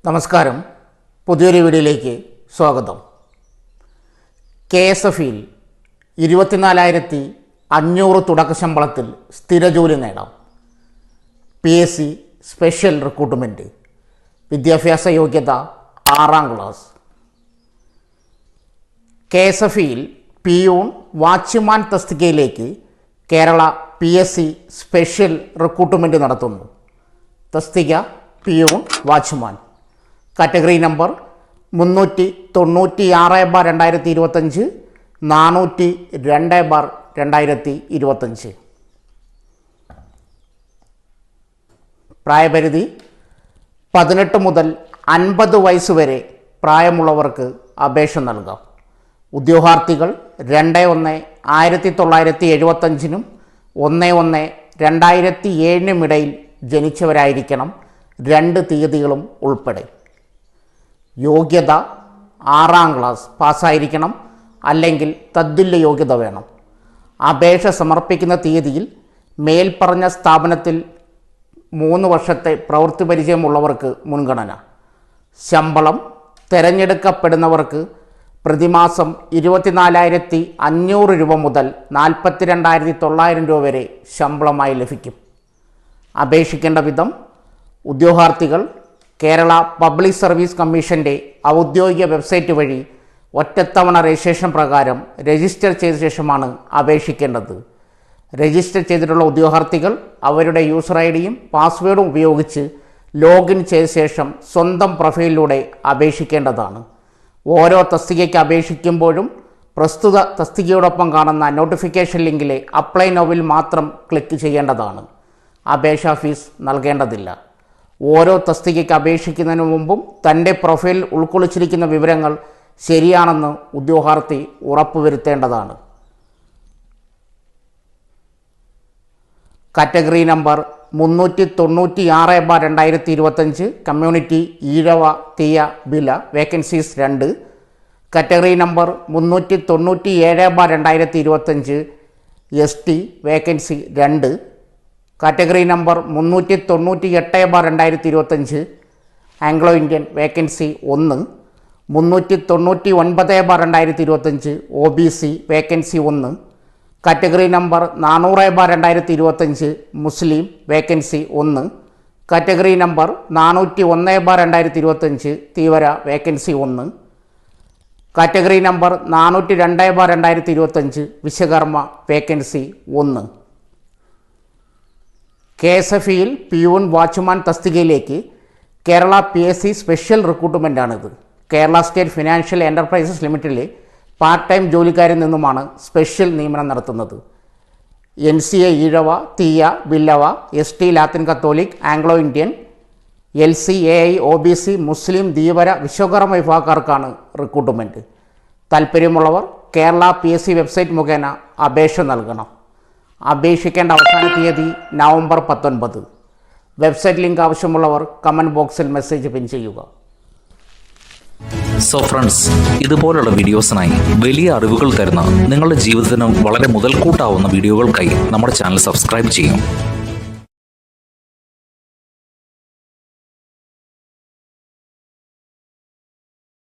നമസ്കാരം. പുതിയൊരു വീഡിയോയിലേക്ക് സ്വാഗതം. KSFയിൽ 24,500 തുടക്ക ശമ്പളത്തിൽ സ്ഥിര ജോലി നേടാം. PSC special recruitment. വിദ്യാഭ്യാസ യോഗ്യത 6ാം ക്ലാസ്. KSFയിൽ പിയൂൺ വാച്ച്മാൻ തസ്തികയിലേക്ക് കേരള PSC സ്പെഷ്യൽ റിക്രൂട്ട്മെൻറ്റ് നടത്തുന്നു. തസ്തിക പിയൂൺ വാച്ച്മാൻ. Category number 396/2025, 402/2025. പ്രായപരിധി 18 മുതൽ 50 വയസ്സ് വരെ പ്രായമുള്ളവർക്ക് അപേക്ഷ നൽകാം. ഉദ്യോഗാർത്ഥികൾ 2/1/1975 1/1/2007 ഇടയിൽ ജനിച്ചവരായിരിക്കണം. 2 തീയതികളും ഉൾപ്പെടെ. യോഗ്യത 6ാം ക്ലാസ് പാസ്സായിരിക്കണം, അല്ലെങ്കിൽ തത്തുല്യ യോഗ്യത വേണം. അപേക്ഷ സമർപ്പിക്കുന്ന തീയതിയിൽ മേൽപ്പറഞ്ഞ സ്ഥാപനത്തിൽ 3 വർഷത്തെ പ്രവൃത്തി പരിചയമുള്ളവർക്ക് മുൻഗണന. ശമ്പളം തിരഞ്ഞെടുക്കപ്പെടുന്നവർക്ക് പ്രതിമാസം 24,500 രൂപ മുതൽ 42,900 രൂപ വരെ ശമ്പളമായി ലഭിക്കും. അപേക്ഷിക്കേണ്ട വിധം: ഉദ്യോഗാർത്ഥികൾ കേരള പബ്ലിക് സർവീസ് കമ്മീഷൻ്റെ ഔദ്യോഗിക വെബ്സൈറ്റ് വഴി ഒറ്റത്തവണ രജിസ്ട്രേഷൻ പ്രകാരം രജിസ്റ്റർ ചെയ്ത ശേഷമാണ് അപേക്ഷിക്കേണ്ടത്. രജിസ്റ്റർ ചെയ്തിട്ടുള്ള ഉദ്യോഗാർത്ഥികൾ അവരുടെ യൂസർ ഐഡിയും പാസ്വേഡും ഉപയോഗിച്ച് ലോഗിൻ ചെയ്ത ശേഷം സ്വന്തം പ്രൊഫൈലിലൂടെ അപേക്ഷിക്കേണ്ടതാണ്. ഓരോ തസ്തികയ്ക്ക് അപേക്ഷിക്കുമ്പോഴും പ്രസ്തുത തസ്തികയോടൊപ്പം കാണുന്ന നോട്ടിഫിക്കേഷൻ ലിങ്കിലെ അപ്ലൈ നൗവിൽ മാത്രം ക്ലിക്ക് ചെയ്യേണ്ടതാണ്. അപേക്ഷാ ഫീസ് നൽകേണ്ടതില്ല. ഓരോ തസ്തികയ്ക്ക് അപേക്ഷിക്കുന്നതിന് മുമ്പും തൻ്റെ പ്രൊഫൈൽ ഉൾക്കൊള്ളിച്ചിരിക്കുന്ന വിവരങ്ങൾ ശരിയാണെന്ന് ഉദ്യോഗാർത്ഥി ഉറപ്പുവരുത്തേണ്ടതാണ്. Category number 396/2025, community Ezhava Thiyya Billava, vacancies 2. Category number 397/2025, ST, vacancy 2. Category number 398/2025, Anglo Indian, vacancy 1. 399/2025, OBC, vacancy 1. Category number 400/2025, Muslim, vacancy 1. Category number 401/2025, Dheevara, vacancy 1. Category number 402/2025, Vishwakarma, vacancy 1. KSFയിൽ പിയൂൺ വാച്ച്മാൻ തസ്തികയിലേക്ക് കേരള PSC സ്പെഷ്യൽ റിക്രൂട്ട്മെൻറ്റാണിത്. കേരള സ്റ്റേറ്റ് ഫിനാൻഷ്യൽ എൻ്റർപ്രൈസസ് ലിമിറ്റഡിലെ part time ജോലിക്കാരിൽ നിന്നുമാണ് special നിയമനം നടത്തുന്നത്. NCA Ezhava, Thiyya, Billava, ST Latin Catholic, Anglo Indian, LC AI OBC, Muslim, Dheevara, Vishwakarma വിഭാഗക്കാർക്കാണ് റിക്രൂട്ട്മെൻറ്റ്. താൽപ്പര്യമുള്ളവർ കേരള PSC വെബ്സൈറ്റ് മുഖേന അപേക്ഷ നൽകണം. അപേക്ഷിക്കേണ്ട അവസാന തീയതി നവംബർ 19. വെബ്സൈറ്റ് ലിങ്ക് ആവശ്യമുള്ളവർ കമൻറ്റ് ബോക്സിൽ മെസ്സേജ് പിൻ ചെയ്യുക. സോ ഫ്രണ്ട്സ്, ഇതുപോലുള്ള വീഡിയോസിനായി വലിയ അറിവുകൾ തരുന്ന നിങ്ങളുടെ ജീവിതത്തിന് വളരെ മുതൽക്കൂട്ടാവുന്ന വീഡിയോകൾക്കായി നമ്മുടെ ചാനൽ സബ്സ്ക്രൈബ് ചെയ്യും.